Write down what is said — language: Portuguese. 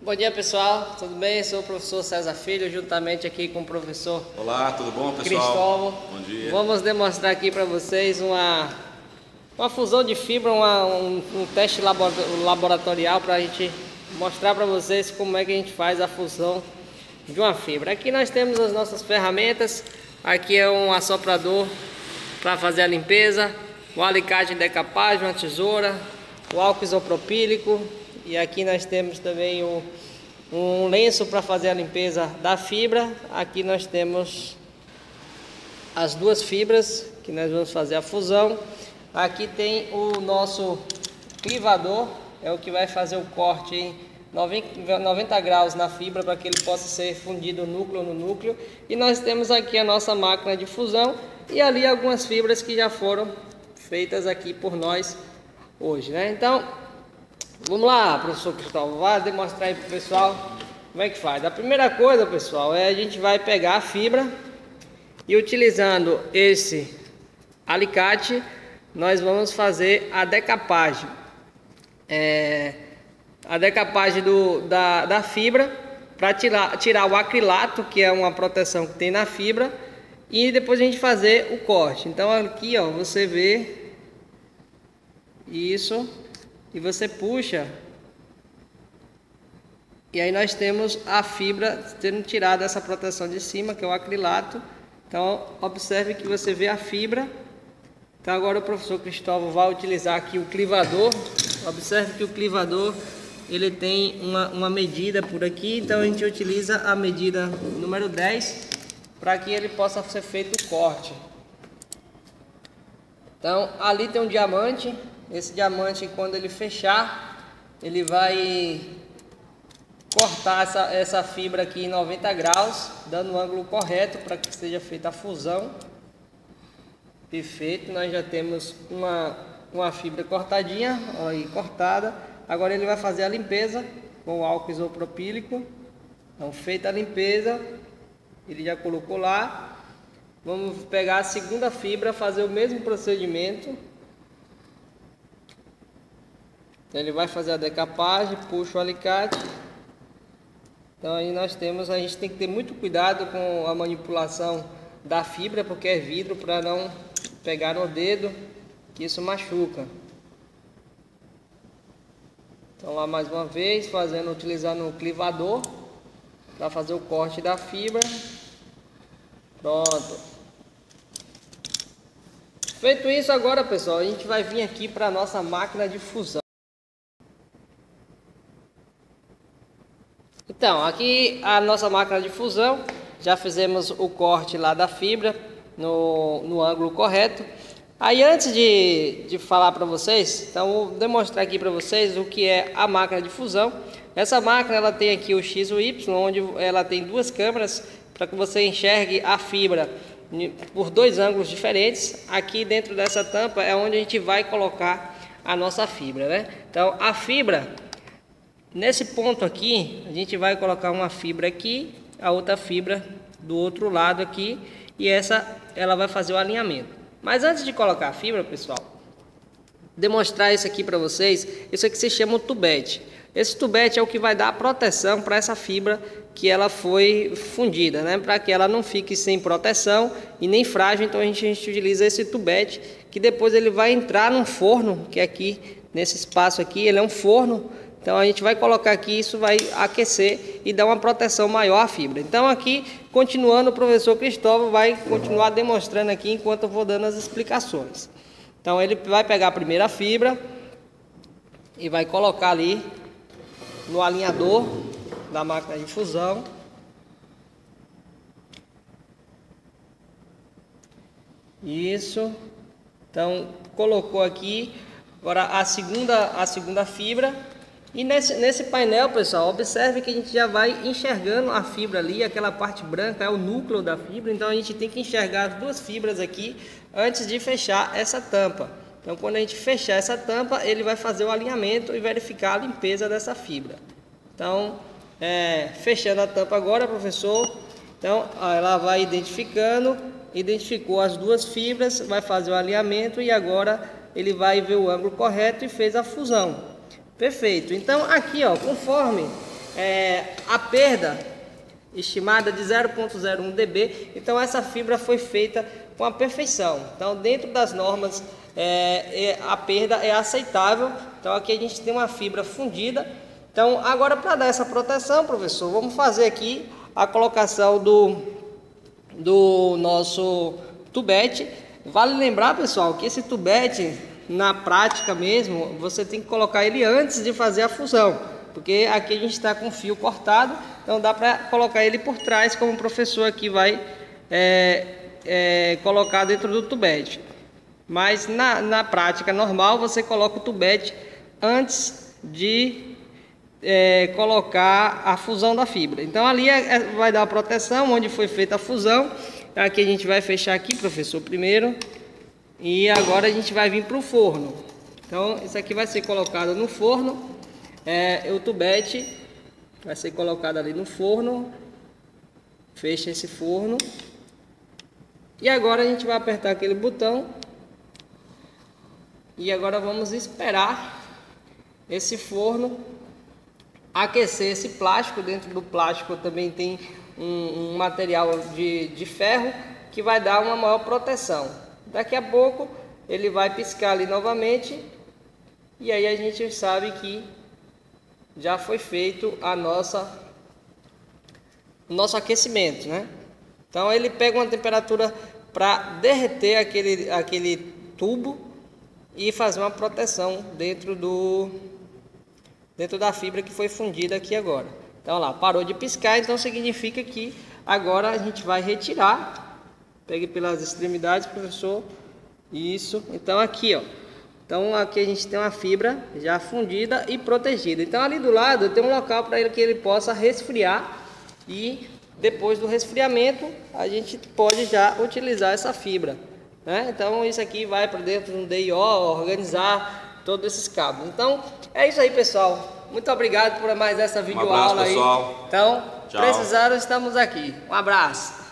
Bom dia, pessoal, tudo bem? Sou o professor César Filho, juntamente aqui com o professor Olá, tudo bom, pessoal? Cristóvão. Bom dia. Vamos demonstrar aqui para vocês uma fusão de fibra, um teste laboratorial para a gente mostrar para vocês como é que a gente faz a fusão de uma fibra. Aqui nós temos as nossas ferramentas. Aqui é um assoprador para fazer a limpeza, o alicate de decapagem, uma tesoura, o álcool isopropílico, e aqui nós temos também um lenço para fazer a limpeza da fibra. Aqui nós temos as duas fibras que nós vamos fazer a fusão. Aqui tem o nosso clivador, é o que vai fazer o corte em 90 graus na fibra para que ele possa ser fundido núcleo no núcleo. E nós temos aqui a nossa máquina de fusão e ali algumas fibras que já foram feitas aqui por nós hoje, né? Então, vamos lá, professor Cristóvão, vai demonstrar aí para o pessoal como é que faz. A primeira coisa, pessoal, a gente vai pegar a fibra e, utilizando esse alicate, nós vamos fazer a decapagem. A decapagem da fibra para tirar o acrilato, que é uma proteção que tem na fibra, e depois a gente fazer o corte. Então aqui, ó, você vê isso e você puxa, e aí nós temos a fibra tendo tirado essa proteção de cima, que é o acrilato. Então observe que você vê a fibra. Então agora o professor Cristóvão vai utilizar aqui o clivador. Observe que o clivador ele tem uma medida por aqui, então a gente utiliza a medida número 10 para que ele possa ser feito o corte. Então ali tem um diamante. Esse diamante, quando ele fechar, ele vai cortar essa fibra aqui em 90 graus, dando o ângulo correto para que seja feita a fusão. Perfeito, nós já temos uma fibra cortadinha, ó, aí cortada. Agora ele vai fazer a limpeza com o álcool isopropílico. Então, feita a limpeza, ele já colocou lá. Vamos pegar a segunda fibra, fazer o mesmo procedimento. Então, ele vai fazer a decapagem, puxa o alicate. Então aí a gente tem que ter muito cuidado com a manipulação da fibra, porque é vidro, para não pegar no dedo, que isso machuca. Então lá mais uma vez, utilizando o clivador para fazer o corte da fibra. Pronto. Feito isso, agora, pessoal, a gente vai vir aqui para a nossa máquina de fusão. Então, aqui a nossa máquina de fusão, já fizemos o corte lá da fibra no ângulo correto. Aí antes de falar para vocês, então vou demonstrar aqui para vocês o que é a máquina de fusão. Essa máquina ela tem aqui o X e o Y, onde ela tem duas câmeras para que você enxergue a fibra por dois ângulos diferentes. Aqui dentro dessa tampa é onde a gente vai colocar a nossa fibra, né? Então a fibra, nesse ponto aqui, a gente vai colocar uma fibra aqui, a outra fibra do outro lado aqui, e ela vai fazer o alinhamento. Mas antes de colocar a fibra, pessoal, demonstrar isso aqui para vocês. Isso aqui se chama um tubete. Esse tubete é o que vai dar a proteção para essa fibra que ela foi fundida, né? Para que ela não fique sem proteção e nem frágil. Então a gente utiliza esse tubete, que depois ele vai entrar num forno, que é aqui nesse espaço aqui, ele é um forno. Então a gente vai colocar aqui, isso vai aquecer e dar uma proteção maior à fibra. Então aqui, continuando, o professor Cristóvão vai continuar demonstrando aqui enquanto eu vou dando as explicações. Então ele vai pegar a primeira fibra e vai colocar ali no alinhador da máquina de fusão. Isso. Então colocou aqui. Agora a segunda fibra. E nesse painel, pessoal, observe que a gente já vai enxergando a fibra ali, aquela parte branca é o núcleo da fibra. Então a gente tem que enxergar as duas fibras aqui antes de fechar essa tampa. Então quando a gente fechar essa tampa, ele vai fazer o alinhamento e verificar a limpeza dessa fibra. Então, fechando a tampa agora, professor. Então ela vai identificou as duas fibras, vai fazer o alinhamento e agora ele vai ver o ângulo correto e fez a fusão. Perfeito. Então aqui, ó, conforme a perda estimada de 0,01 dB. Então essa fibra foi feita com a perfeição. Então dentro das normas a perda é aceitável. Então aqui a gente tem uma fibra fundida. Então agora, para dar essa proteção, professor, vamos fazer aqui a colocação do nosso tubete. Vale lembrar, pessoal, que esse tubete, na prática mesmo, você tem que colocar ele antes de fazer a fusão, porque aqui a gente está com o fio cortado, então dá para colocar ele por trás, como o professor aqui vai colocar dentro do tubete. Mas na prática normal, você coloca o tubete antes de colocar a fusão da fibra. Então ali vai dar a proteção onde foi feita a fusão. Aqui a gente vai fechar aqui, professor, primeiro. E agora a gente vai vir para o forno. Então isso aqui vai ser colocado no forno. O tubete vai ser colocado ali no forno. Fecha esse forno. E agora a gente vai apertar aquele botão. E agora vamos esperar esse forno aquecer esse plástico. Dentro do plástico também tem um material de ferro que vai dar uma maior proteção. Daqui a pouco ele vai piscar ali novamente e aí a gente sabe que já foi feito o nosso aquecimento, né? Então ele pega uma temperatura para derreter aquele tubo e fazer uma proteção dentro da fibra que foi fundida aqui agora. Então lá, parou de piscar, então significa que agora a gente vai retirar. Pegue pelas extremidades, professor. Isso. Então aqui, ó. Então aqui a gente tem uma fibra já fundida e protegida. Então ali do lado tem um local para que ele possa resfriar. E depois do resfriamento a gente pode já utilizar essa fibra, né? Então isso aqui vai para dentro de um DIO, organizar todos esses cabos. Então é isso aí, pessoal. Muito obrigado por mais essa videoaula aí. Pessoal. Então, tchau. Precisando, estamos aqui. Um abraço.